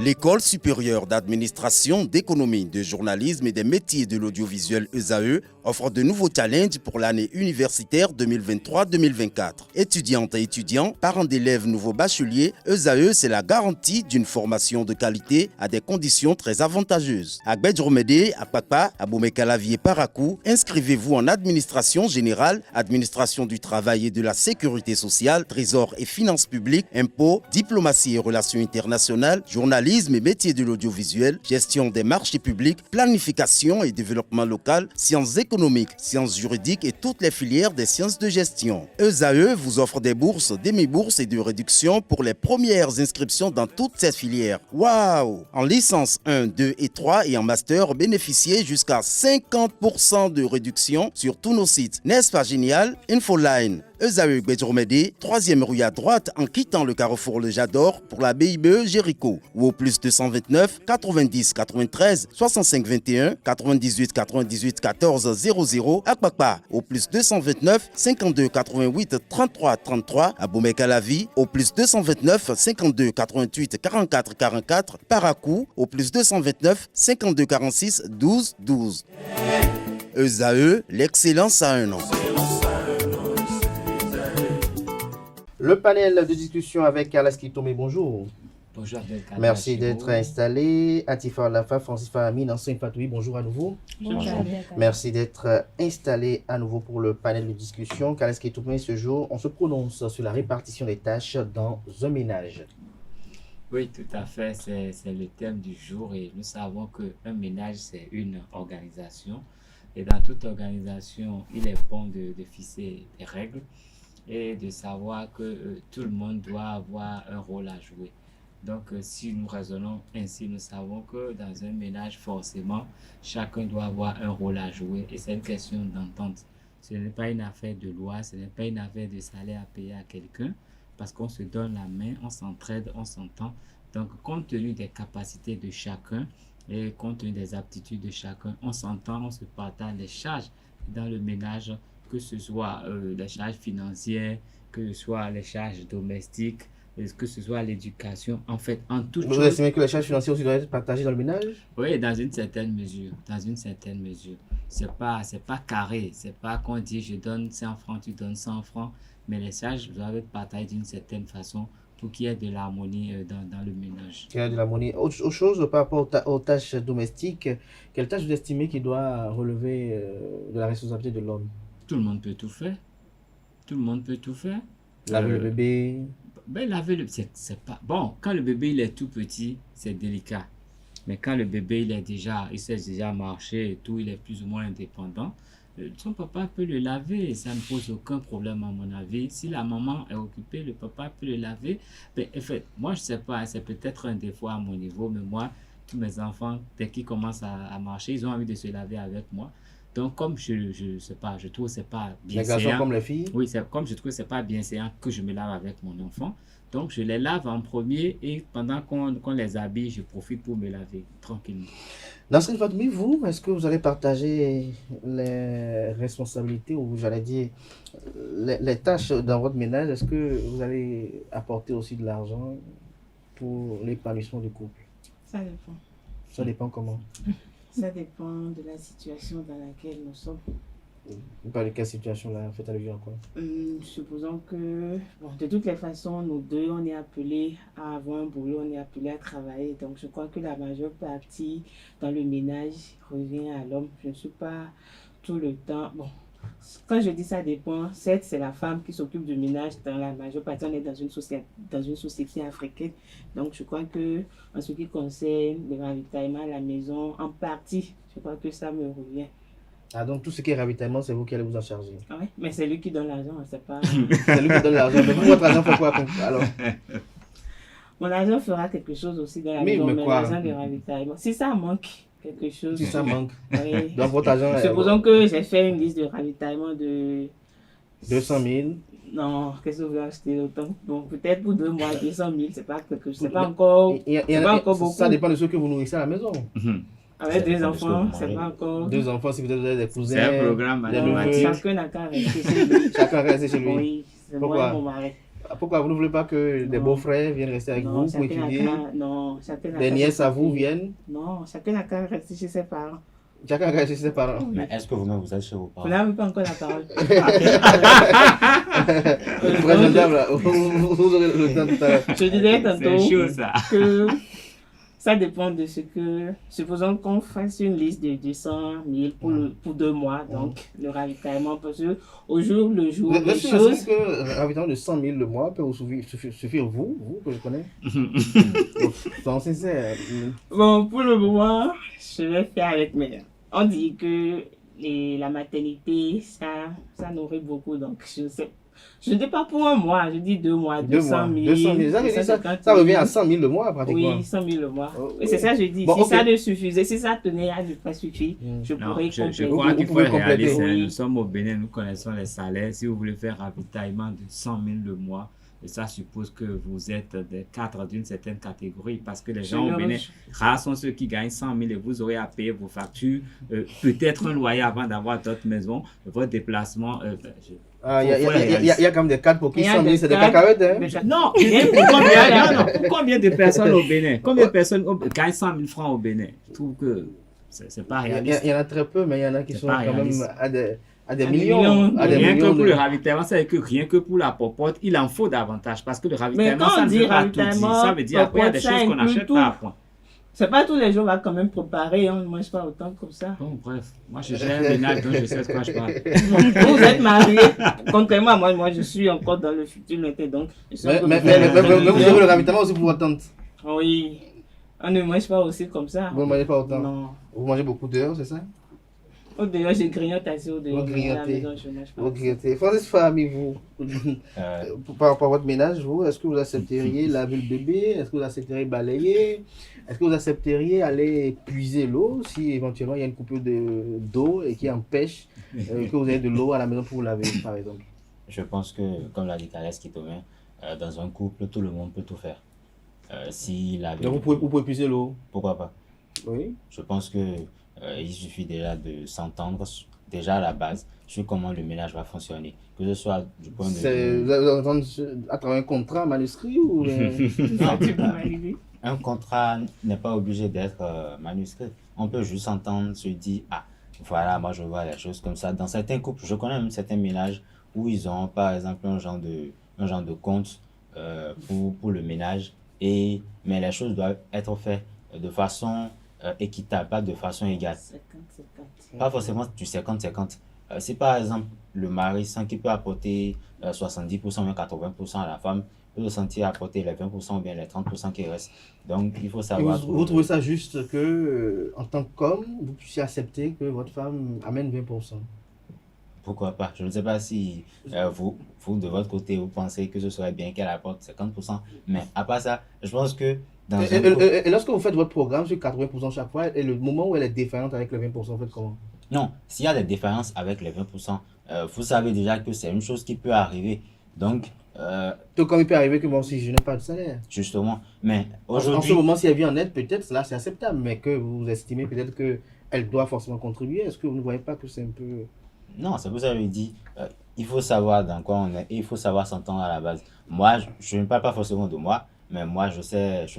L'École supérieure d'administration, d'économie, de journalisme et des métiers de l'audiovisuel ESAE offre de nouveaux challenges pour l'année universitaire 2023-2024. Étudiantes et étudiants, parents d'élèves nouveaux bacheliers, ESAE, c'est la garantie d'une formation de qualité à des conditions très avantageuses. À Gbedjromede, à Papa, à Boumekalavi et Parakou, inscrivez-vous en administration générale, administration du travail et de la sécurité sociale, trésor et finances publiques, impôts, diplomatie et relations internationales, journalisme et métiers de l'audiovisuel, gestion des marchés publics, planification et développement local, sciences économiques, sciences juridiques et toutes les filières des sciences de gestion. ESAE vous offre des bourses, demi-bourses et de réductions pour les premières inscriptions dans toutes ces filières. Waouh! En licence 1, 2 et 3 et en master, bénéficiez jusqu'à 50% de réduction sur tous nos sites. N'est-ce pas génial? Infoline. ESAE Gbedjromede, 3e rue à droite en quittant le carrefour Le Jador pour la BIBE Jéricho ou au plus 229 90 93 65 21 98 98 14 00 à Kpakpa au plus 229 52 88 33 33 à Boumekalavi au plus 229 52 88 44 44 Parakou au plus 229 52 46 12 12. ESAE, l'excellence à un an. Le panel de discussion avec Alaski Tomé, bonjour. Bonjour. Merci d'être installé. Atifa Lafa, Francis Fahamine, Ancien Fatoui, bonjour à nouveau. Bonjour. Merci d'être installé à nouveau pour le panel de discussion. Alaski Tomé, ce jour, on se prononce sur la répartition des tâches dans un ménage. Oui, tout à fait, c'est le thème du jour et nous savons qu'un ménage, c'est une organisation. Et dans toute organisation, il est bon de fixer des règles et de savoir que tout le monde doit avoir un rôle à jouer. Donc, si nous raisonnons ainsi, nous savons que dans un ménage, forcément, chacun doit avoir un rôle à jouer et c'est une question d'entente. Ce n'est pas une affaire de loi, ce n'est pas une affaire de salaire à payer à quelqu'un parce qu'on se donne la main, on s'entraide, on s'entend. Donc, compte tenu des capacités de chacun et compte tenu des aptitudes de chacun, on s'entend, on se partage les charges dans le ménage, que ce soit les charges financières, que ce soit les charges domestiques, que ce soit l'éducation, en fait, en toute chose. Vous estimez que les charges financières aussi doivent être partagées dans le ménage? Oui, dans une certaine mesure, C'est pas carré, c'est pas qu'on dit je donne 100 francs, tu donnes 100 francs, mais les charges doivent être partagées d'une certaine façon pour qu'il y ait de l'harmonie dans le ménage. Il y a de l'harmonie. Autre chose par rapport aux tâches domestiques, quelle tâche vous estimez qui doit relever de la responsabilité de l'homme? Tout le monde peut tout faire. Laver le bébé. Ben, laver le bébé, c'est pas... Bon, quand le bébé il est tout petit, c'est délicat. Mais quand le bébé il sait déjà marcher et tout, il est plus ou moins indépendant, son papa peut le laver et ça ne pose aucun problème à mon avis. Si la maman est occupée, le papa peut le laver. Ben, en fait, moi je sais pas, c'est peut-être un défaut à mon niveau, mais moi, tous mes enfants, dès qu'ils commencent à marcher, ils ont envie de se laver avec moi. Donc, comme je sais pas, je trouve que c'est pas bien Les garçons comme les filles? Oui, c'est comme je trouve que c'est pas bien séant que je me lave avec mon enfant. Donc, je les lave en premier et pendant qu'on les habille, je profite pour me laver tranquillement. Dans cette famille, vous, est-ce que vous allez partager les responsabilités ou j'allais dire les tâches dans votre ménage? Est-ce que vous allez apporter aussi de l'argent pour l'épanouissement du couple? Ça dépend. Ça dépend comment? Ça dépend de la situation dans laquelle nous sommes. Vous parlez de quelle situation là? Faites allusion à quoi? Supposons que, bon, de toutes les façons, nous deux, on est appelés à avoir un boulot, on est appelés à travailler. Donc, je crois que la majeure partie dans le ménage revient à l'homme. Je ne suis pas tout le temps... Bon, quand je dis ça dépend, certes, c'est la femme qui s'occupe du ménage. Dans la majeure partie, on est dans une société africaine. Donc, je crois que en ce qui concerne le ravitaillement à la maison, en partie, je crois que ça me revient. Ah, donc tout ce qui est ravitaillement, c'est vous qui allez vous en charger? Oui, mais c'est lui qui donne l'argent, c'est pas... C'est lui qui donne l'argent. Mais vous, votre argent fait quoi alors? Mon argent fera quelque chose aussi dans la Mais maison, mais quoi? l'argent de ravitaillement. Si ça manque quelque chose... Si ça manque. Oui. Donc votre argent... Supposons que j'ai fait une liste de ravitaillement de... 200 000. Non, qu'est-ce que vous voulez acheter autant? Bon, peut-être pour 2 mois, 200 000, c'est pas quelque chose. C'est pas encore, encore beaucoup. Ça dépend de ceux que vous nourrissez à la maison. Avec 2 enfants, c'est pas encore... 2 enfants, si vous avez des cousins... C'est un programme des mathématique. neveux. Chacun n'a qu'à rester chez lui. Chacun reste chez lui. Oui, c'est Pourquoi? moi et mon mari. Pourquoi vous ne voulez pas que des Non. beaux-frères viennent rester avec vous pour chacun n'a étudier? non, chacun n'a Des qu'à nièces à vous s'occuper. viennent? Non, chacun n'a qu'à rester chez ses parents. Chacun a chez ses parents. Mais est-ce que vous-même vous êtes chez vos Vous parents? n'avez pas encore la parole. Présentable, là. Vous aurez le temps tout à l'heure. Je disais C'est tantôt chaud ça. que ça dépend de ce que... Supposons qu'on fasse une liste de 200 000 pour 2 mois, donc le ravitaillement, parce que au jour le jour, Vous les êtes sûr choses... que un ravitaillement de 100 000 le mois peut vous suffire vous que je connais? Soyons sincères. Bon, pour le moment, je vais faire avec mes... On dit que la maternité, ça nourrit beaucoup, donc je sais. Je ne dis pas pour un mois, je dis 2 mois, 200 000. 200 000. Ça, je dis, 250 ça 000. revient à 100 000 le mois pratiquement. Oui, 100 000 le mois. Oh, Oui, c'est ça que je dis. Bon, Si ok. ça ne suffisait, si ça tenait à ne pas suffire, je Non, pourrais je compléter. crois qu'il Vous faut pouvez être réaliste. compléter. Hein. Oui. Nous sommes au Bénin, nous connaissons les salaires. Si vous voulez faire un ravitaillement de 100 000 le mois, et ça suppose que vous êtes des cadres d'une certaine catégorie parce que les gens au Bénin, rares sont ceux qui gagnent 100 000 et vous aurez à payer vos factures, peut-être un loyer avant d'avoir d'autres maisons, votre déplacement. Ah, il y a quand même des cadres pour qui Il y a 100 000, des c'est des cadres. cacahuètes. Hein? Non, pour combien de personnes au Bénin? Combien de personnes gagnent 100 000 francs au Bénin? Je trouve que c'est pas réaliste. Il y en a très peu, mais il y en a qui C'est sont pas quand même réaliste. à des des millions. millions. À des Rien que millions pour de- le ravitaillement, c'est que rien que pour la popote, il en faut davantage parce que le ravitaillement, quand ça on ne dit veut pas tout dire. ravitaillement, Ça veut dire après, il y a des popote, ça choses qu'on inclut n'achète tout. pas à point. C'est pas tous les jours, on va quand même préparer, on ne mange pas autant comme ça. Bon, bref, moi je gère un ménage, donc je sais de quoi je parle. Vous êtes mariés, contrairement à moi, je suis encore dans le futur lointain, donc je suis encore Mais dans le vous avez le ravitaillement aussi pour votre tante. Oui, on ne mange pas aussi comme ça. Vous ne mangez pas autant. Non. Vous mangez beaucoup d'heures, c'est ça? Au dehors, je grignote assez au dehors. Vous mais à la grignotez. maison, je mange pas. Vous grignotez. Francis Fahmi, vous, par rapport à votre ménage, vous, est-ce que vous accepteriez laver le bébé? Est-ce que vous accepteriez balayer? Est-ce que vous accepteriez aller puiser l'eau si éventuellement il y a une coupure d'eau et qui empêche que vous ayez de l'eau à la maison pour vous laver, par exemple? Je pense que, comme l'a dit Calès Kitomen, dans un couple, tout le monde peut tout faire. Si la vie- Donc vous pouvez puiser l'eau? Pourquoi pas? Oui. Je pense que il suffit déjà de s'entendre, déjà à la base, sur comment le ménage va fonctionner. Que ce soit du point de vue... Vous allez entendre à travers un contrat manuscrit ou bien... Ça, tu peux m'arriver. Un contrat n'est pas obligé d'être manuscrit. On peut juste s'entendre, se dire, ah, voilà, moi je vois les choses comme ça. Dans certains couples, je connais même certains ménages où ils ont par exemple un genre de compte pour le ménage, mais les choses doivent être faites de façon équitable, pas de façon égale. 50-50. Pas forcément du 50-50. Si par exemple le mari sent qu'il peut apporter 70% ou bien 80% à la femme, peut se sentir apporter les 20% ou bien les 30% qui restent. Donc il faut Et savoir... vous trouvez ça juste que, en tant qu'homme, vous puissiez accepter que votre femme amène 20%? Pourquoi pas? Je ne sais pas si vous, de votre côté, vous pensez que ce serait bien qu'elle apporte 50%. Mais à part ça, je pense que dans un couple- Et lorsque vous faites votre programme sur 80% chaque fois, et le moment où elle est défaillante avec les 20%, vous faites comment? Non, s'il y a des différences avec les 20%, vous savez déjà que c'est une chose qui peut arriver. Donc, Tout comme il peut arriver que moi aussi je n'ai pas de salaire. justement, mais En ce aujourd'hui... moment, si elle vit en aide, peut-être là c'est acceptable, mais que vous estimez peut-être qu'elle doit forcément contribuer, est-ce que vous ne voyez pas que c'est un peu... Non, c'est pour ça que je dis, il faut savoir dans quoi on est et il faut savoir s'entendre à la base. Moi, je ne parle pas forcément de moi, mais moi, je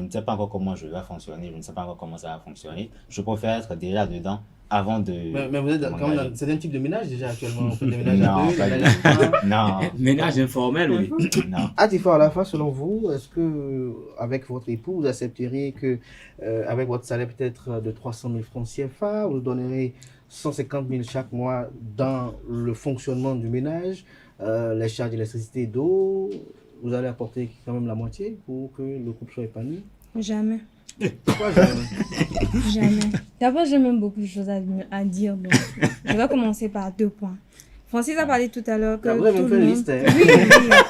ne sais pas encore comment je vais fonctionner, je ne sais pas encore comment ça va fonctionner. Je préfère être déjà dedans avant de... Mais vous êtes quand même dans certains types de ménages déjà actuellement. Vous faites des ménages à Non, deux, pas des du ménages à trois. Non, Ménage informel, oui. non. À Tifa Alafa, selon vous, est-ce que avec votre époux, vous accepteriez que, avec votre salaire peut-être de 300 000 francs CFA, vous donnerez 150 000 chaque mois dans le fonctionnement du ménage, les charges d'électricité et d'eau, vous allez apporter quand même la moitié pour que le couple soit épanoui? Jamais. Pourquoi jamais? Jamais. D'abord, j'ai même beaucoup de choses à dire. Donc, je vais commencer par 2 points. Francis a parlé tout à l'heure que Vous avez tout fait le une monde... liste, hein?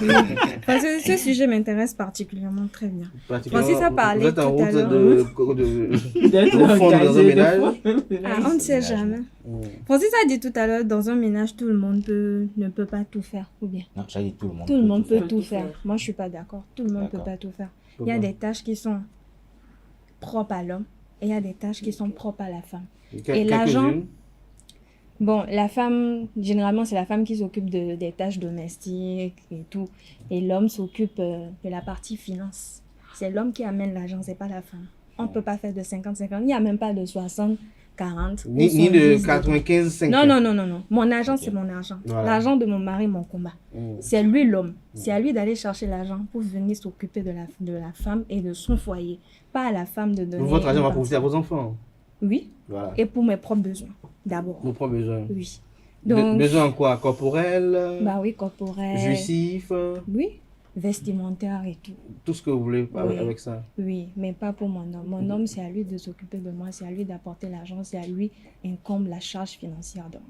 Oui. Parce que ce sujet m'intéresse particulièrement très bien. Pratiquement, Francis a parlé vous êtes en tout à route l'heure. D'être Au fond, dans un engagé, ménage. Ah, on ne sait jamais. Francis a dit tout à l'heure, dans un ménage, tout le monde ne peut pas tout faire, ou bien? Non, j'ai dit tout le monde. Tout le monde peut faire. tout faire. Moi, je suis pas d'accord. Tout le monde peut D'accord. pas tout faire. Il y a des tâches qui sont propres à l'homme et il y a des tâches qui sont propres à la femme. Et l'argent, Bon, la femme, généralement, c'est la femme qui s'occupe des tâches domestiques et tout. Et l'homme s'occupe de la partie finance. C'est l'homme qui amène l'argent, c'est pas la femme. On ne peut pas faire de 50-50. Il n'y a même pas de 60-40. Ni de 95-5. Non. Mon argent, c'est mon argent. Voilà. L'argent de mon mari, mon combat. C'est lui l'homme. C'est à lui d'aller chercher l'argent pour venir s'occuper de la femme et de son foyer. Pas à la femme de donner. Votre argent une va partie. profiter à vos enfants. Oui. Voilà. Et pour mes propres besoins, d'abord. Vos propres besoins. Oui. Donc, Besoin en quoi? Corporel, bah oui, corporel. jouissif, Oui. Vestimentaire et tout. tout ce que vous voulez Oui. avec ça. Oui, mais pas pour mon homme. Mon homme, c'est à lui de s'occuper de moi, c'est à lui d'apporter l'argent, c'est à lui incombe la charge financière. Donc,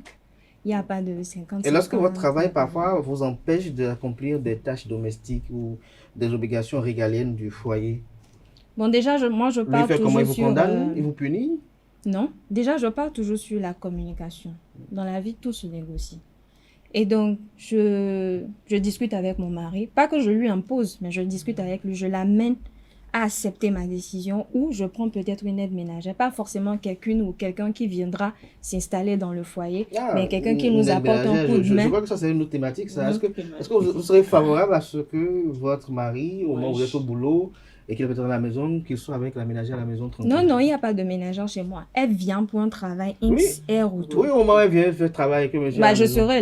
il n'y a pas de 50. Et lorsque votre travail, parfois, vous empêche d'accomplir des tâches domestiques ou des obligations régaliennes du foyer, Bon, déjà, moi, je lui pars fait comment? toujours Il vous sur... condamne? Il vous punit? Non, déjà, je pars toujours sur la communication. Dans la vie, tout se négocie. Et donc, je discute avec mon mari. Pas que je lui impose, mais je discute avec lui. Je l'amène à accepter ma décision ou je prends peut-être une aide ménagère. Pas forcément quelqu'un qui viendra s'installer dans le foyer, mais quelqu'un qui nous apporte un coup de Je main. crois que ça, c'est une autre thématique. Ça. Une Est-ce que vous serez favorable à ce que votre mari, au moment où vous êtes au boulot et qu'il est peut-être à la maison, qu'il soit avec la ménagère à la maison tranquille? Non, il n'y a pas de ménagère chez moi. Elle vient pour un travail X, R ou tout. Oui, au moment où elle vient faire travail avec monsieur. à la Je maison. serai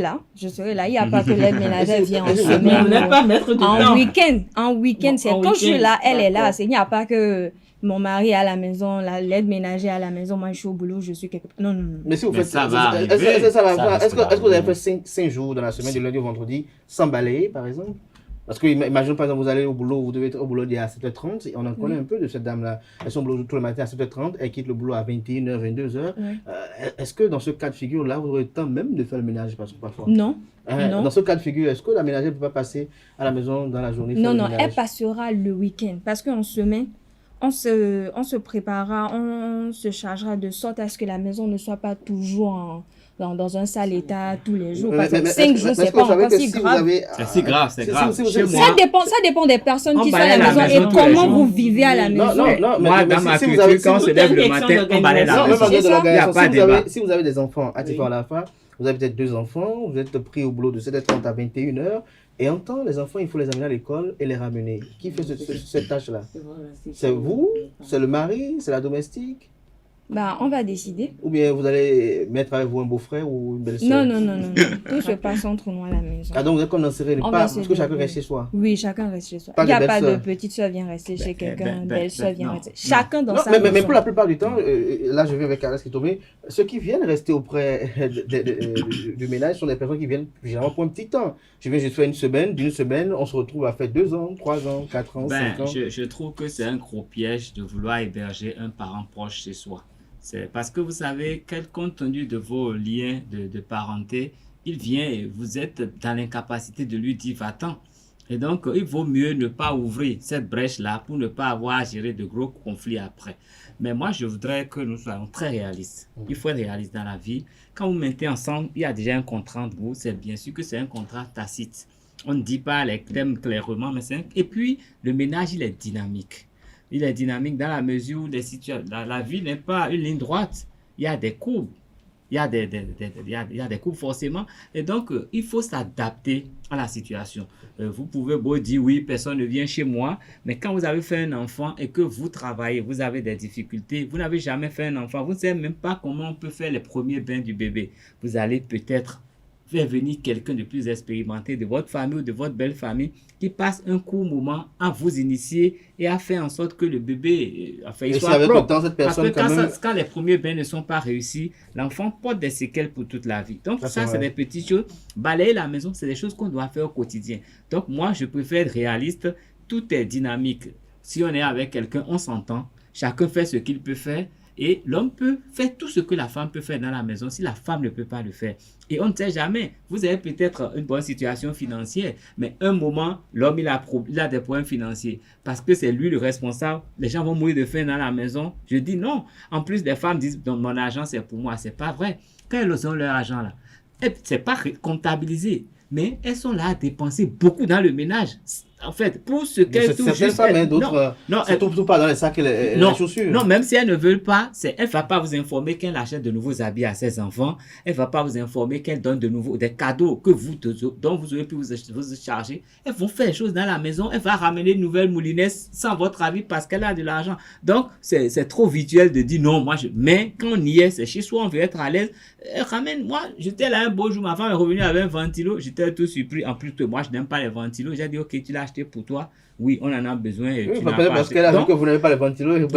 là. Il n'y a pas que l'aide ménagère vient en Est-ce que- On semaine. n'est pas maître du En temps. week-end. En week-end, c'est En quand je suis week-end, là, elle est là. d'accord. Il n'y a pas que mon mari est à la maison, l'aide ménagère à la maison, moi je suis au boulot, je suis quelque part. Non. Mais si vous Mais faites ça va est-ce arriver. que ça va Ça faire- risque est-ce que vous avez d'arriver. fait 5 jours dans la semaine, du lundi au vendredi, sans balayer, par exemple? Parce que imagine, par exemple, vous allez au boulot, vous devez être au boulot à 7h30, et on en connaît un peu de cette dame-là. Elles sont au boulot tous les matins à 7h30, elles quittent le boulot à 21h, 22h. Oui. Est-ce que dans ce cas de figure-là, vous aurez le temps même de faire le ménage, parce que parfois? Non. Non. Dans ce cas de figure, est-ce que la ménagère ne peut pas passer à la maison dans la journée faire Non, le elle ménage? passera le week-end. Parce qu'en semaine, on se préparera, on se chargera de sorte à ce que la maison ne soit pas toujours dans un sale état tous les jours. Parce que 5 jours, c'est pas encore si grave. C'est si grave, c'est grave. Chez moi, Ça dépend des personnes On qui sont à balaye la la maison maison et tous les comment jours. vous vivez à la Non, maison. non, moi, dans ma culture, quand on se lève le matin, on balaye la Non, même maison. en dehors de ça. l'organisation, Il y a pas de débat. si vous avez des enfants à titre à la fin, vous avez peut-être 2 enfants, vous êtes pris au boulot de 7h30 à 21h, et en temps, les enfants, il faut les amener à l'école et les ramener. Qui fait cette tâche-là? C'est vous? C'est le mari? C'est la domestique? Bah, on va décider. Ou bien vous allez mettre avec vous un beau-frère ou une belle-sœur? Non. Tout se passe entre nous à la maison. Ah, donc vous êtes comme dans ce On pas va se parce que chacun débrouiller. reste chez soi. Oui, chacun reste chez soi. Pas Il n'y a de pas de belle-sœur. petite soeur vient rester chez quelqu'un, belle-soeur vient non, rester. non. Chacun dans Non, sa mais maison. pour la plupart du temps, là je viens avec Caresse qui est tombée, ceux qui viennent rester auprès du ménage sont des personnes qui viennent généralement pour un petit temps. Je viens juste faire une semaine, d'une semaine, on se retrouve à faire 2 ans, 3 ans, 4 ans, 5 ans. Je trouve que c'est un gros piège de vouloir héberger un parent proche chez soi. C'est parce que vous savez, compte tenu de vos liens de parenté, il vient et vous êtes dans l'incapacité de lui dire va-t'en. Et donc, il vaut mieux ne pas ouvrir cette brèche-là pour ne pas avoir à gérer de gros conflits après. Mais moi, je voudrais que nous soyons très réalistes. Il faut être réaliste dans la vie. Quand vous mettez ensemble, il y a déjà un contrat entre vous. C'est bien sûr que c'est un contrat tacite. On ne dit pas les thèmes clairement, mais et puis, le ménage, il est dynamique. Il est dynamique dans la mesure où la vie n'est pas une ligne droite. Il y a des courbes. Il y a des courbes forcément. Et donc, il faut s'adapter à la situation. Vous pouvez beau dire oui, personne ne vient chez moi. Mais quand vous avez fait un enfant et que vous travaillez, vous avez des difficultés, vous n'avez jamais fait un enfant, vous ne savez même pas comment on peut faire les premiers bains du bébé. Vous allez peut-être faire venir quelqu'un de plus expérimenté de votre famille ou de votre belle famille qui passe un court moment à vous initier et à faire en sorte que le bébé il Et soit c'est avec le propre. temps, cette Parce personne que quand même... quand les premiers bains ne sont pas réussis, l'enfant porte des séquelles pour toute la vie. Donc Ça, ça, c'est c'est vrai. des petites choses. Balayer la maison, c'est des choses qu'on doit faire au quotidien. Donc moi, je préfère être réaliste. Tout est dynamique. Si on est avec quelqu'un, on s'entend. Chacun fait ce qu'il peut faire. Et l'homme peut faire tout ce que la femme peut faire dans la maison si la femme ne peut pas le faire. Et on ne sait jamais. Vous avez peut-être une bonne situation financière, mais un moment, l'homme, il a des problèmes financiers parce que c'est lui le responsable. Les gens vont mourir de faim dans la maison. Je dis non. En plus, les femmes disent mon argent, c'est pour moi. C'est pas vrai. Quand elles ont leur argent là, c'est pas comptabilisé. Mais elles sont là à dépenser beaucoup dans le ménage. en fait, pour ce qu'elle touche. Certaines femmes, hein, d'autres, non, c'est tout pas dans les sacs et les chaussures. Non, même si elles ne veulent pas, elle ne va pas vous informer qu'elle achète de nouveaux habits à ses enfants. Elle ne va pas vous informer qu'elle donne de nouveaux des cadeaux dont vous aurez pu vous charger. Elles vont faire des choses dans la maison. Elle va ramener une nouvelle moulinette sans votre avis parce qu'elle a de l'argent. Donc, c'est trop visuel de dire non, mais quand on y est, c'est chez soi, on veut être à l'aise. Elle ramène, moi, j'étais là un beau jour, ma femme est revenue avec un ventilo. J'étais tout surpris. En plus que moi, je n'aime pas les ventilos. J'ai dit, ok, tu l'as acheté pour toi. Oui, on en a besoin. Et oui, parce qu'elle a vu que vous n'avez pas les ventilos.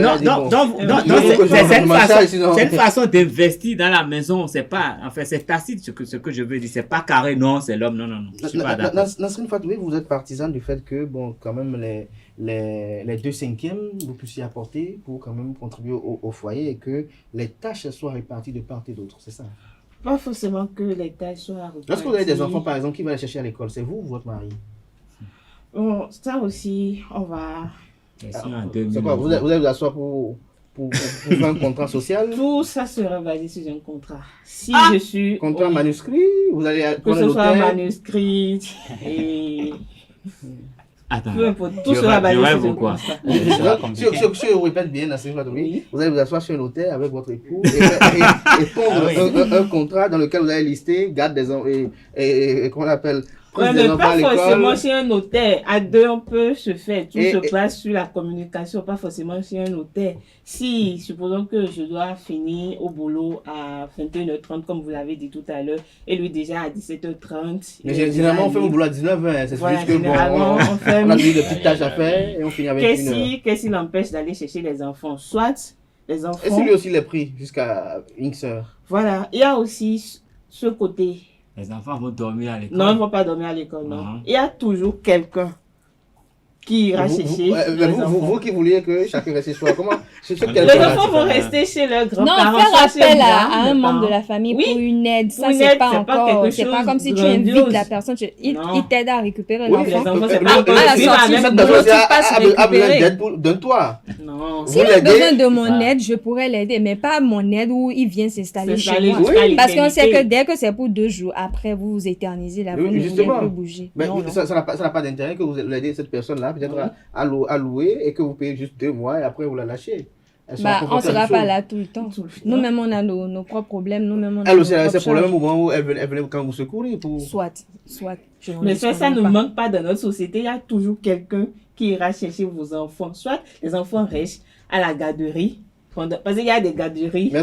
C'est une façon d'investir dans la maison. C'est pas, en fait, c'est tacite ce que je veux dire. C'est pas carré, non, c'est l'homme. Non. Je suis pas d'accord. Nasrine Fatoumi, vous êtes partisan du fait que, bon, quand même, les 2/5, vous puissiez apporter pour quand même contribuer au foyer et que les tâches soient réparties de part et d'autre, c'est ça? Pas forcément que les tâches soient réparties. Lorsque vous avez des enfants, par exemple, qui vont les chercher à l'école, c'est vous ou votre mari? Bon, ça aussi, on va... C'est quoi? Vous allez vous asseoir pour faire un contrat social? Tout ça sera basé sur un contrat. Si je suis... Contrat manuscrit? Vous allez que ce soit manuscrit et... Attends, peu importe, tout sera basé sur un contrat. Si on répète bien, vous allez vous asseoir sur un hôtel avec votre époux et prendre un contrat dans lequel vous allez lister garde des enfants et comment on appelle? Ouais, mais pas forcément chez un notaire. À deux, on peut se faire. Tout se passe sur la communication, pas forcément chez un notaire. Si, supposons que je dois finir au boulot à 21h30, comme vous l'avez dit tout à l'heure, et lui déjà à 17h30. Mais généralement, on fait mon boulot à 19h. C'est juste que bon, on a des petites tâches à faire et on finit avec une heure. Qu'est-ce qui l'empêche d'aller chercher les enfants? Soit les enfants... Et si lui aussi les pris jusqu'à X heures? Voilà. Il y a aussi ce côté... Les enfants vont dormir à l'école. Non, ils ne vont pas dormir à l'école, non. Il y a toujours quelqu'un qui ira chercher les enfants. Vous qui vouliez que chacun reste chez soi, comment les enfants vont rester chez leurs grands-parents. Non, faire appel à un membre de la famille pour une aide, ça c'est pas encore, c'est pas comme si tu invites la personne, il t'aide à récupérer l'enfant. Les enfants, c'est pas à la sortie, a besoin d'aide de toi. Non. S'il a besoin de mon aide, je pourrais l'aider, mais pas mon aide où il vient s'installer chez moi. Parce qu'on sait que dès que c'est pour 2 jours, après vous vous éternisez là, vous ne voulez plus bouger. Mais ça n'a pas d'intérêt que vous l'aidez cette personne-là, peut-être à louer et que vous payez juste 2 mois et après vous la lâchez. On ne sera pas là tout le temps. Nous-mêmes, on a nos propres problèmes. Elle aussi a ses problèmes au moment où elle venait quand vous secourir. Soit. Mais ça ne manque pas dans notre société. Il y a toujours quelqu'un qui ira chercher vos enfants. Soit les enfants restent à la garderie. Parce qu'il y a des garderies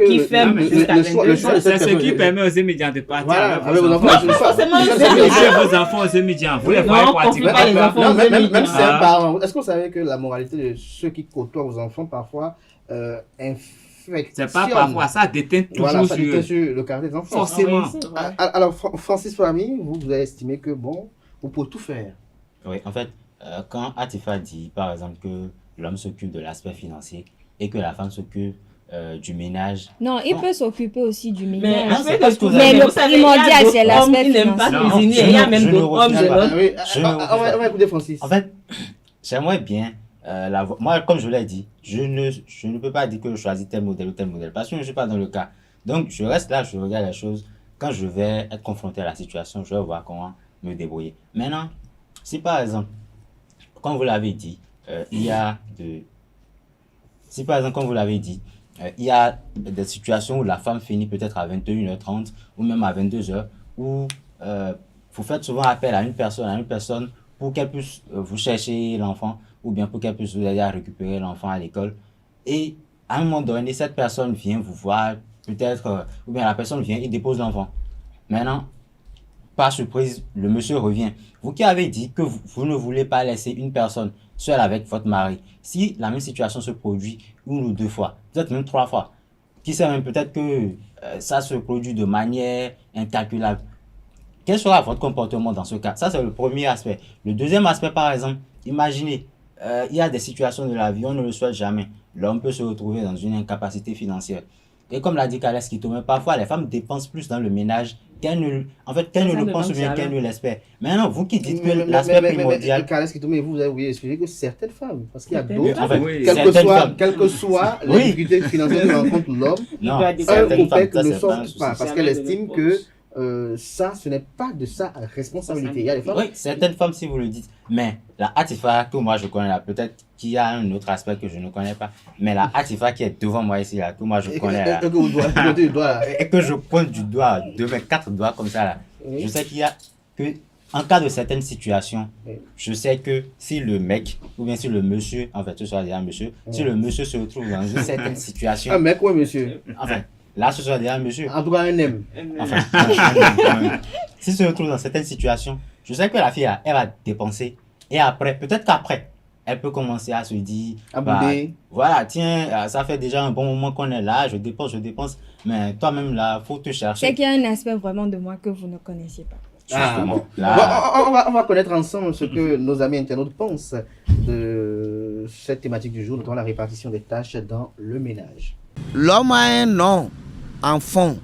qui ferment jusqu'à 22h. C'est ce qui permet aux étudiants de partir avec vos enfants. Non, forcément, vos enfants aux étudiants. Vous les voyez pratiquement pas les enfants aux étudiants. Même si c'est un parent. Est-ce que vous savez que la moralité de ceux qui côtoient vos enfants parfois infectionne? C'est pas parfois, ça déteint toujours sur le caractère des enfants. Forcément. Alors, Francis Fatoumi, vous avez estimé que bon, vous pouvez tout faire. Oui, en fait, quand Atifa dit par exemple que l'homme s'occupe de l'aspect financier et que la femme s'occupe du ménage. Non, il peut s'occuper aussi du ménage. Mais le primordial, c'est l'aspect financier. Il y a même d'autres hommes. On va écouter Francis. En fait, j'aimerais bien, moi, comme je l'ai dit, je ne peux pas dire que je choisis tel modèle ou tel modèle parce que je ne suis pas dans le cas. Donc, je reste là, je regarde les choses. Quand je vais être confronté à la situation, je vais voir comment me débrouiller. Maintenant, si par exemple, comme vous l'avez dit, il y a des situations où la femme finit peut-être à 21h30 ou même à 22h, où vous faites souvent appel à une personne pour qu'elle puisse vous chercher l'enfant ou bien pour qu'elle puisse vous aider à récupérer l'enfant à l'école. Et à un moment donné, cette personne vient vous voir, peut-être, ou bien la personne vient et dépose l'enfant. Maintenant, par surprise, le monsieur revient. Vous qui avez dit que vous ne voulez pas laisser une personne seule avec votre mari, si la même situation se produit 1 ou 2 fois, peut-être même 3 fois, qui sait même peut-être que ça se produit de manière incalculable, quel sera votre comportement dans ce cas? Ça, c'est le premier aspect. Le deuxième aspect, par exemple, imaginez, il y a des situations de la vie, on ne le souhaite jamais. L'homme peut se retrouver dans une incapacité financière. Et comme l'a dit Kales Kitome, parfois les femmes dépensent plus dans le ménage qu'elles ne le pensent ou bien qu'elles ne l'espèrent. Maintenant, vous qui dites que l'aspect primordial... Kales Kitome, vous avez oublié d'expliquer que certaines femmes, parce qu'il y a d'autres, en fait, quelle que soit les difficultés financières que rencontre l'homme, un OPEC ne sort pas, parce qu'elle estime que ça, ce n'est pas de sa responsabilité. Il y a des femmes... Oui, certaines femmes, si vous le dites. Mais la Atifa, que moi je connais là, peut-être qu'il y a un autre aspect que je ne connais pas. Mais la Atifa qui est devant moi ici, là, que moi je connais là. Et que je pointe du doigt, 4 doigts comme ça là. Oui. Je sais qu'il y a que, en cas de certaines situations, Oui. je sais que si le mec, ou bien si le monsieur, en fait, ce soit déjà un monsieur, si le monsieur se retrouve dans une certaine situation. Un mec, ouais, monsieur. Enfin, là, ce soit déjà un monsieur. En tout cas, un M. Enfin, s'il se retrouve dans certaines situations, je sais que la fille, elle va dépenser. Et après, peut-être qu'après, elle peut commencer à se dire, À bouder. voilà, tiens, ça fait déjà un bon moment qu'on est là, je dépense. Mais toi-même, là, faut te chercher. C'est qu'il y a un aspect vraiment de moi que vous ne connaissiez pas. Ah, Justement. bon. Là, On va connaître ensemble ce que nos amis internautes pensent de cette thématique du jour, notamment la répartition des tâches dans le ménage. L'homme a un nom en fond.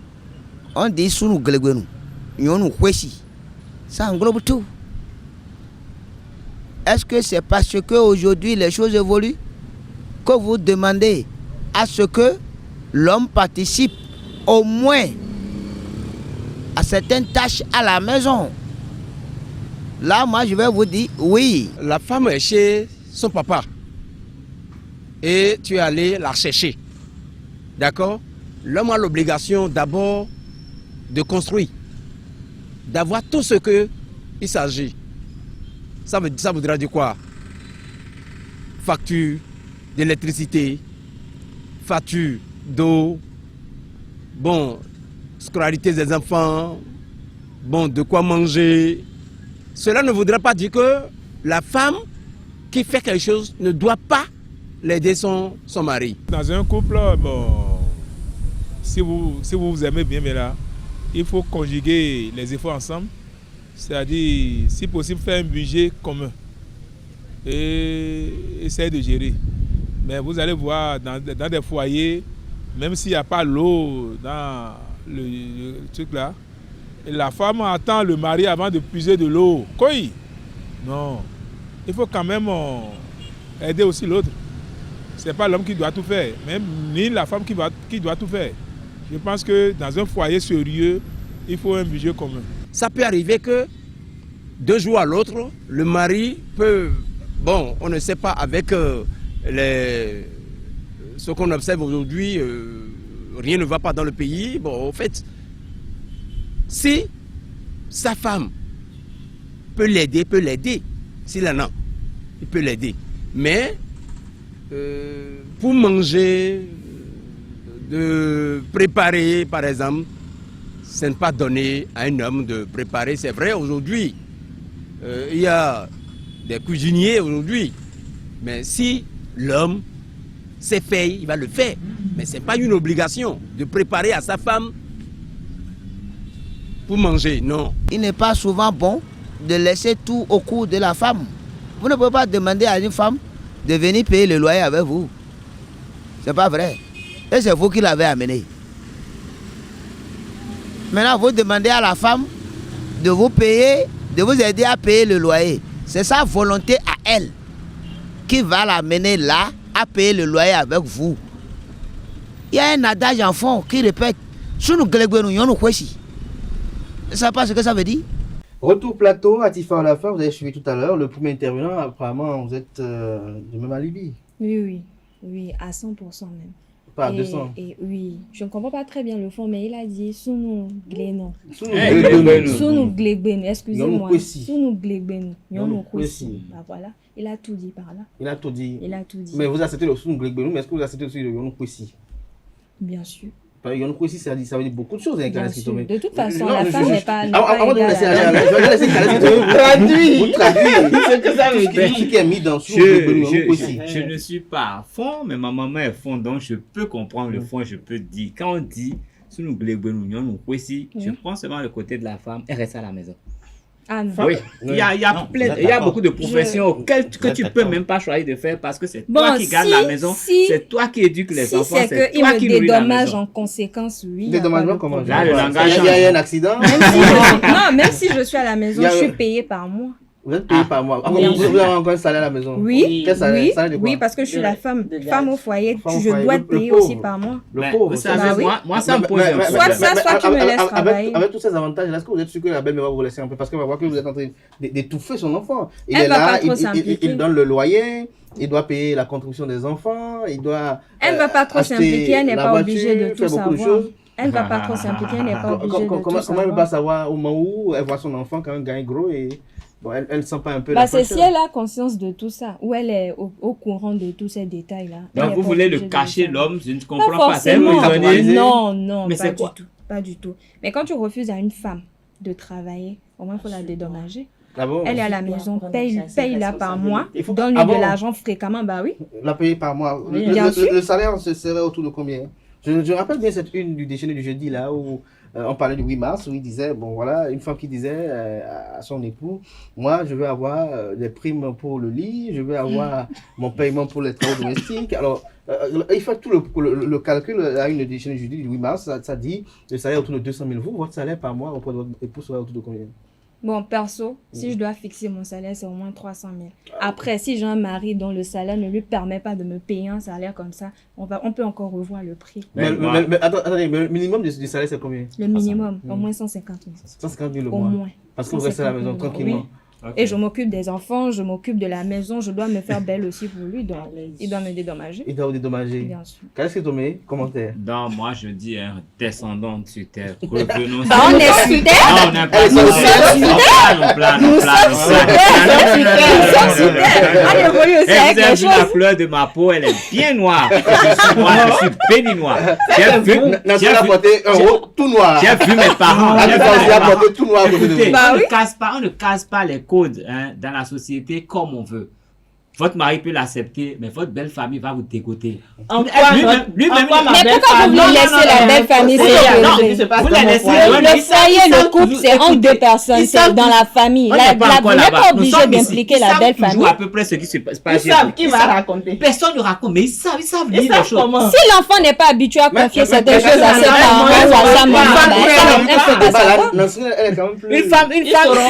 On dit sous nous gléguenou. Nous ça englobe tout. Est-ce que c'est parce qu'aujourd'hui les choses évoluent que vous demandez à ce que l'homme participe au moins à certaines tâches à la maison? Là, moi, je vais vous dire oui. La femme est chez son papa et tu es allé la chercher. D'accord? L'homme a l'obligation d'abord de construire, d'avoir tout ce qu'il s'agit. Ça voudra dire quoi? Facture d'électricité, facture d'eau, bon, scolarité des enfants, bon, de quoi manger. Cela ne voudra pas dire que la femme qui fait quelque chose ne doit pas l'aider son mari. Dans un couple, bon, si vous vous aimez bien, mais là, il faut conjuguer les efforts ensemble. C'est-à-dire, si possible, faire un budget commun et essayer de gérer. Mais vous allez voir, dans des foyers, même s'il n'y a pas l'eau dans le truc là, la femme attend le mari avant de puiser de l'eau. Quoi? Non. Il faut quand même aider aussi l'autre. Ce n'est pas l'homme qui doit tout faire, même ni la femme qui doit tout faire. Je pense que dans un foyer sérieux, il faut un budget commun. Ça peut arriver que 2 jours à l'autre, le mari peut, bon, on ne sait pas avec ce qu'on observe aujourd'hui, rien ne va pas dans le pays. Bon, en fait, si sa femme peut l'aider, s'il en a, il peut l'aider. Mais pour manger, de préparer, par exemple, ce n'est pas donné à un homme de préparer. C'est vrai, aujourd'hui, il y a des cuisiniers aujourd'hui. Mais si l'homme sait faire, il va le faire. Mais ce n'est pas une obligation de préparer à sa femme pour manger, non. Il n'est pas souvent bon de laisser tout au cours de la femme. Vous ne pouvez pas demander à une femme de venir payer le loyer avec vous. C'est pas vrai. Et c'est vous qui l'avez amené. Maintenant, vous demandez à la femme de vous payer, de vous aider à payer le loyer. C'est sa volonté à elle qui va l'amener là à payer le loyer avec vous. Il y a un adage en fond qui répète « Ne savez pas ce que ça veut dire? Retour plateau, Atifa à la fin, vous avez suivi tout à l'heure. Le premier intervenant, apparemment, vous êtes du même alibi. Oui, à 100% même. Pas à 200. Et oui, je ne comprends pas très bien le fond, mais il a dit Sunu Gleno. Sunu Glegbenu, excusez-moi. Kwesi. Sunu Glegbenu. Yonou Kwesi. Kwesi. Bah voilà, il a tout dit par là. Il a tout dit. Il a tout dit. Mais vous acceptez le Sunu Glegbenu, mais est-ce que vous acceptez aussi le Yonou Kwesi? Bien sûr. Yonou Kwesi, ça veut dire beaucoup de choses. Bien sûr. De toute façon, Non, la je- femme je- n'est pas. Avant de vous laisser égale à- aller, je vais laisser Khaled vous traduire. Ce que ça veut Tout dire. ce qui est mis dans Sunu Glegbenu, Yonou Kwesi. Je ne suis pas à fond, mais ma maman est fond, donc je peux comprendre le fond, je peux dire. Quand on dit sous nous je prends seulement le côté de la femme, elle reste à la maison. Ah non. Oui, il y a Non, vous êtes il y a d'accord. beaucoup de professions auxquelles que êtes tu peux d'accord. même pas choisir de faire parce que c'est Bon, toi qui gardes la maison, si- c'est toi qui éduques les Si enfants, c'est c'est qu'il toi me qui nourris la dédommage maison. en conséquence, oui. Dédommagement, comment? Là, le langage Il y a un accident. Même si je suis à la maison, Il y a- je suis payée par mois. Vous êtes payé par mois. Vous avez encore un salaire à la maison. Oui, Quel salaire? oui, Salaire de quoi? oui, parce que je suis la femme au foyer. Femme au Je foyer. dois Le payer pauvre. aussi par mois. Le Mais pauvre. vous savez, Bah oui. moi, ça me pose un Soit problème. ça, soit tu me laisses travailler. Avec tous ces avantages, est-ce que vous êtes sûr que la belle-mère va vous laisser un peu? Parce qu'elle va voir que vous êtes en train d'étouffer son enfant. Il Elle est va là, pas trop s'impliquer. il donne le loyer, il doit payer la contribution des enfants, il doit. Elle ne va pas trop acheter s'impliquer, elle n'est la pas voiture, obligée de tout faire beaucoup de savoir. choses. Elle ne va pas trop s'impliquer, elle n'est pas obligée de tout Comment elle savoir. va savoir au moment où elle voit son enfant quand même gagner gros et bon, elle ne sent pas un peu Bah, la c'est pression. si elle a conscience de tout ça, ou elle est au courant de tous ces détails-là. Elle Donc est vous pas voulez le obligée de cacher, savoir. l'homme, je ne Pas comprends pas. C'est un forcément. prisonnier. Non, non, Mais pas c'est du quoi? tout. Pas du tout. Mais quand tu refuses à une femme de travailler, au moins il faut la dédommager. Ah bon? Elle est à la maison, paye-la par mois, Il faut- donne-lui Ah bon? de l'argent fréquemment, bah oui. La payer par mois. Oui, bien sûr. Le salaire serait autour de combien? Je rappelle bien cette une du déjeuner du jeudi là où on parlait du 8 mars où il disait, bon voilà, une femme qui disait à son époux, moi je veux avoir des primes pour le lit, je veux avoir mon paiement pour les travaux domestiques. Alors il fait tout le calcul à une déjeuner du jeudi du 8 mars, ça dit le salaire autour de 200 000. Vous, votre salaire par mois auprès de votre époux serait autour de combien? Bon, perso, si je dois fixer mon salaire, c'est au moins 300 000. Après, si j'ai un mari dont le salaire ne lui permet pas de me payer un salaire comme ça, on peut encore revoir le prix. Mais attendez, mais le minimum du salaire c'est combien? Le minimum, au moins 150 000. 150 000 le Au mois. moins. Parce que vous restez à la maison 150 000, tranquillement. oui. Et je m'occupe des enfants, je m'occupe de la maison, je dois me faire belle aussi pour lui, donc il doit me dédommager. Il doit vous dédommager. Bien sûr. Qu'est-ce que tu mets? Commentaire. Non, moi je dis, descendons sur terre. Revenons Bah, on est sur terre. Non, on n'est pas sur terre. Nous sommes sur terre. On évolue aussi avec Vous avez les vu la choses. couleur de ma peau, elle est bien noire. Je suis béni noir. J'ai vu Nancy a porté un haut tout noir. j'ai vu mes parents. Ah, j'ai tu vu as mes aussi parents. apporté tout noir à côté de Écoutez, vous. Bah on oui. ne casse pas les codes dans la société comme on veut. Votre mari peut l'accepter, mais votre belle famille va vous dégoûter. En quoi Lui-même, Mais pourquoi vous voulez laisser la belle famille non, se vous la laissez. Le foyer, le couple, c'est entre deux personnes, c'est dans la famille. On Vous n'est pas n'êtes encore pas là-bas. obligé d'impliquer la belle famille. à peu près ce qui se passe. Ils savent qui va raconter. Personne ne raconte, mais ils savent Ils lire les savent choses. comment. Si l'enfant n'est pas habitué à confier mais- certaines mais- choses à ses parents ou à sa maman, elle ne peut pas savoir. Nancy, elle est quand même plus. Une femme,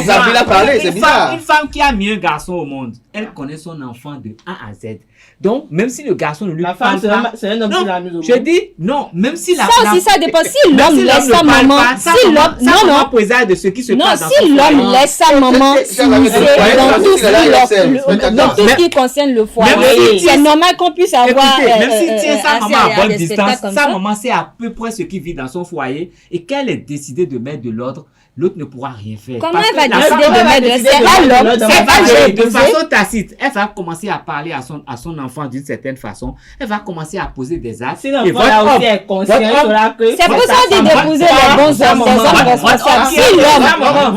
Zabila a parlé, c'est bizarre. Une femme qui a mis un garçon au monde, elle connaît son enfant de A à Z. Donc, même si le garçon ne lui La parle femme, pas, c'est un homme non, qui l'a mise au je monde. dis non, même si la Ça aussi, ça dépend. Si même l'homme si laisse ne sa parle maman, pas, sa si maman- l'homme, sa non, maman non. présage de ce qui se Non, passe dans si son l'homme foyer. laisse sa maman c'est la maison, s'immiscer ouais, dans c'est tout la ce vaisselle. dans tout ce qui concerne le foyer, Même si- c'est normal qu'on puisse avoir. Écoutez, même s'il tient sa assez maman à bonne des distance, spectacles comme sa ça. maman sait à peu près ce qui vit dans son foyer et qu'elle ait décidé de mettre de l'ordre, l'autre ne pourra rien faire. Comment Parce elle que va la décider femme de va mettre décider c'est de pas mettre l'homme, de c'est pas l'ordre. j'ai De épousé. façon tacite, elle va commencer à parler à son enfant d'une certaine façon, elle va commencer à poser des actes. Si Et l'enfant votre là aussi homme- est conscient, il votre homme- saura que. C'est pour ça qu'on dit d'épouser les bons hommes, des hommes responsables. Si l'homme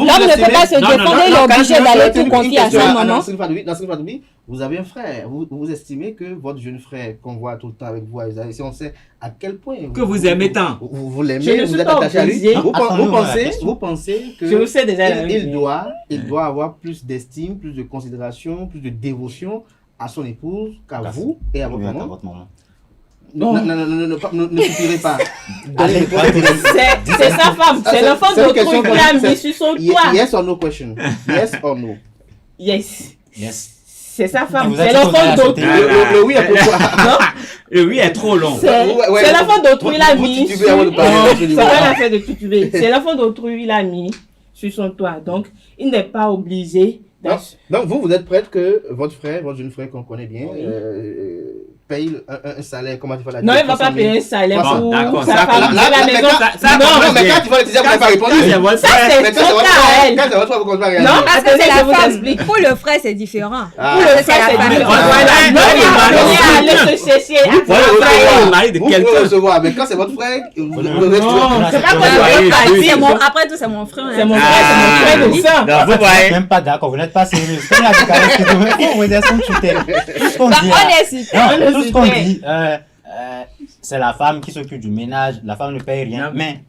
ne peut pas se défendre, il est obligé d'aller tout confier à sa maman. Vous avez un frère. Vous estimez que votre jeune frère qu'on voit tout le temps avec vous, si on sait à quel point Que vous aimez tant. vous Je l'aimez, ne vous suis êtes pas attaché à lui. obligé. Vous pensez que Je le sais déjà. il doit avoir plus d'estime, plus de considération, plus de dévotion à son épouse qu'à vous et à votre Oui, à maman. votre maman. Non, ne soupirez pas. Allez, C'est sa femme, c'est l'enfant c'est une d'autrui question qui l'a comme- mis sur son toit. Yes or no question. Yes or no. Yes. Yes. C'est sa femme, Vous c'est êtes l'enfant condamné à d'autrui. sauter. Le oui est pourquoi. Non, Et oui, est trop long. c'est l'enfant d'autrui, il a mis. titubez avant de parler, Non, absolument. c'est pas l'affaire de tituber. C'est l'enfant d'autrui, il a mis sur son toit. Donc, il n'est pas obligé. Non. Donc vous êtes prête que votre jeune frère qu'on connaît bien, Oui. paye un salaire, comment tu vas la Non, dire, il ne va pas 300 000. payer un salaire Bon, pour d'accord, sa ça, femme. là, C'est la mais maison. ça, Non, bon, mais quand tu vas le dire, vous n'avez pas répondu. C'est votre Ça, frère. c'est Mais quand son c'est votre cas, frère, elle. quand c'est votre frère, vous comptez pas réagir. Non, parce que c'est Attendez, je la vous femme. explique. Pour le frère, c'est différent. Ah. Pour le Ça, frère, c'est la famille. différent. Voilà. Non, il Voilà. va aller se chercher. Vous pouvez recevoir, le mari de vous pouvez quelqu'un. recevoir, mais quand c'est votre frère, vous êtes Non, c'est pas Ouais, comme ouais, ça. ouais. C'est mon- Après tout, c'est mon frère. C'est hein. mon frère, c'est mon frère de sang. Non, vous Vous voyez. n'êtes même pas d'accord, vous n'êtes pas sérieux. Comme la décalage que vous faites, vous redescendez sur terre. Tout ce qu'on Bah, dit, on là, est super. non, tout ce qu'on super. dit, c'est la femme qui s'occupe du ménage, la femme ne paye rien. Non. Mais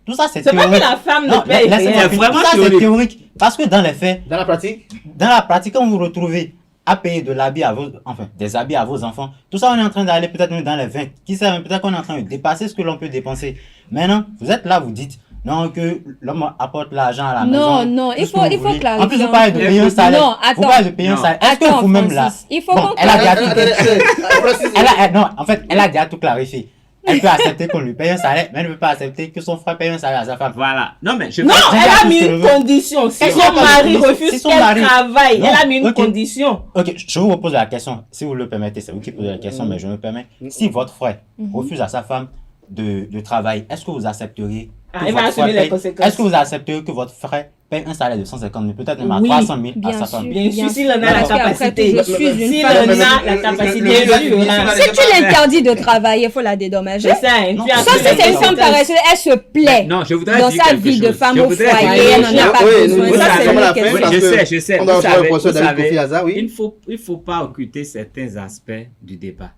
tout ça, c'est C'est pas théorique. que la femme Non, ne paye laissez-moi rien. finir. Vraiment Tout ça, c'est théorique. théorique. Parce que dans les faits, dans la pratique. quand vous vous retrouvez à payer de l'habit à vos, enfin, des habits à vos enfants, tout ça, on est en train d'aller peut-être même dans les 20. Qui sait, peut-être qu'on est en train de dépasser ce que l'on peut dépenser. Maintenant, vous êtes là, vous dites, Non, que l'homme apporte l'argent à la maison. Non, non, il faut clarifier. En plus, vous parlez de payer un salaire. Non, attends. Vous parlez de payer un salaire. Est-ce que vous-même là... Il faut Bon, qu'on elle a déjà clarifie. non, en fait, elle a déjà tout clarifié. Elle peut accepter qu'on lui paye un salaire, mais elle ne peut pas accepter que son frère paye un salaire à sa femme. Voilà. Non, mais je Non, elle a mis une condition. Si son mari refuse qu'elle travaille, elle a mis une condition. Ok, je vous repose la question. Si vous le permettez, c'est vous qui posez la question, mais je me permets. Si votre frère refuse à sa femme de travail, est-ce que vous accepteriez Elle va assumer les conséquences. Est-ce que vous accepteriez que votre frère paye un salaire de 150 000, peut-être même à 300 000 à sa femme? Bien sûr, s'il en a la capacité. S'il en a la capacité. Si tu l'interdis de travailler, il faut la dédommager. C'est ça. Sauf si c'est une femme paresseuse, elle se plaît non, je voudrais dans dire sa quelque vie de chose. femme Je au voudrais foyer, elle n'en a pas besoin. Vous Ça, savez c'est comment une la faire, question. parce Je sais. on doit Vous rejoindre le savez, professeur David Kofi Hazard, oui. il faut pas occulter certains aspects du débat.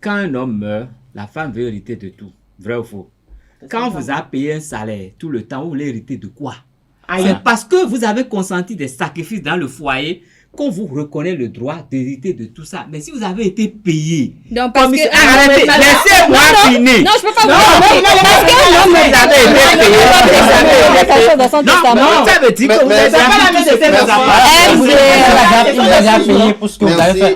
Quand un homme meurt, la femme veut hériter de tout. Vrai ou faux? Quand on vous a payé un salaire tout le temps, vous voulez hériter de quoi? C'est parce que vous avez consenti des sacrifices dans le foyer qu'on vous reconnaît le droit d'hériter de tout ça. Mais si vous avez été payé... Donc, parce que... Arrêtez, laissez-moi finir. Non, je peux pas vous parce que vous avez été payé. dans son testament. Non, ça veut dire que vous n'avez pas la même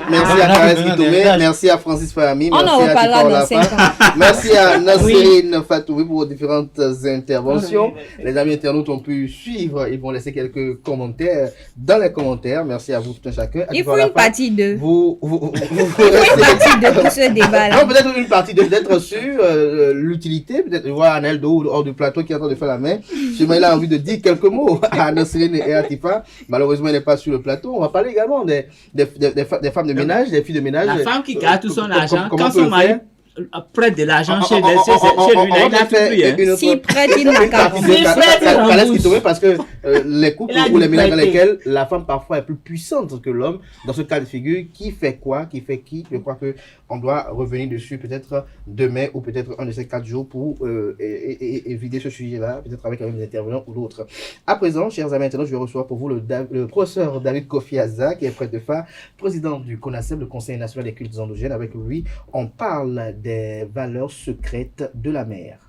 Merci à Karès Kitoumé, merci à Francis Fahmi, On en merci à reparlera Tipor dans 5 Lafa, ans. merci à Nasserine Fatoumi pour vos différentes interventions. Les amis internautes ont pu suivre, ils vont laisser quelques commentaires dans les commentaires. Merci à vous tout un chacun. Il faut une partie 2. Vous une partie 2 pour ce débat-là. Non, peut-être une partie 2, peut-être sur l'utilité, peut-être voir Aneldo hors du plateau qui est en train de faire la main. Si il a envie de dire quelques mots à Nasserine et à Tifa. Malheureusement, il n'est pas sur le plateau. On va parler également des femmes de ménage, des filles de ménage. La femme qui garde tout son argent, quand son mari prête de l'argent chez lui, il a tout pris. S'il prête, il n'a qu'à parce que les couples ou les ménages dans lesquels la femme parfois est plus puissante que l'homme, dans ce cas de figure, qui fait quoi, qui fait qui, je crois que on doit revenir dessus peut-être demain ou peut-être un de ces 4 jours pour vider ce sujet-là, peut-être avec un des intervenants ou l'autre. À présent, chers amis internautes, je vais recevoir pour vous le professeur David Kofi Hazard, qui est prêtre de phare, président du CONACEP, le Conseil national des cultes endogènes. Avec lui, on parle des valeurs secrètes de la mer.